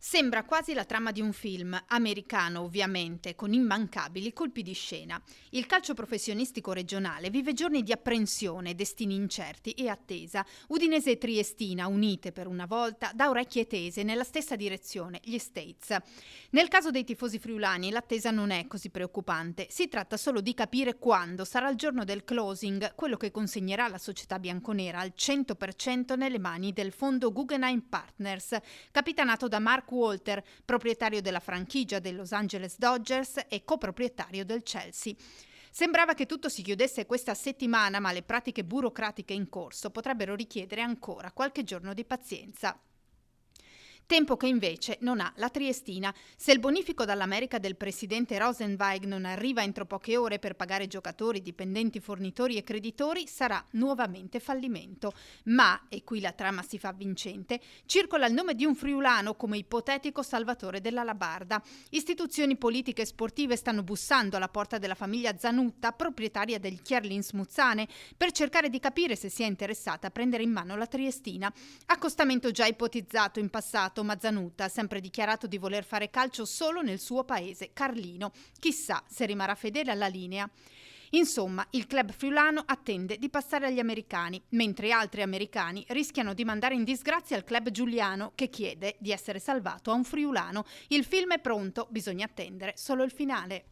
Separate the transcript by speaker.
Speaker 1: Sembra quasi la trama di un film, americano ovviamente, con immancabili colpi di scena. Il calcio professionistico regionale vive giorni di apprensione, destini incerti e attesa. Udinese e Triestina, unite per una volta, da orecchie tese nella stessa direzione, gli States. Nel caso dei tifosi friulani l'attesa non è così preoccupante, si tratta solo di capire quando sarà il giorno del closing, quello che consegnerà la società bianconera al 100% nelle mani del fondo Guggenheim Partners, capitanato da Mark Walter, proprietario della franchigia dei Los Angeles Dodgers e coproprietario del Chelsea. Sembrava che tutto si chiudesse questa settimana, ma le pratiche burocratiche in corso potrebbero richiedere ancora qualche giorno di pazienza. Tempo che invece non ha la Triestina. Se il bonifico dall'America del presidente Rosenzweig non arriva entro poche ore per pagare giocatori, dipendenti, fornitori e creditori, sarà nuovamente fallimento. Ma, e qui la trama si fa vincente, circola il nome di un friulano come ipotetico salvatore della Labarda. Istituzioni politiche e sportive stanno bussando alla porta della famiglia Zanutta, proprietaria del Chiarlins Muzzane, per cercare di capire se sia interessata a prendere in mano la Triestina. Accostamento già ipotizzato in passato, ma Zanutta ha sempre dichiarato di voler fare calcio solo nel suo paese, Carlino. Chissà se rimarrà fedele alla linea. Insomma, il club friulano attende di passare agli americani, mentre altri americani rischiano di mandare in disgrazia il club giuliano, che chiede di essere salvato a un friulano. Il film è pronto, bisogna attendere solo il finale.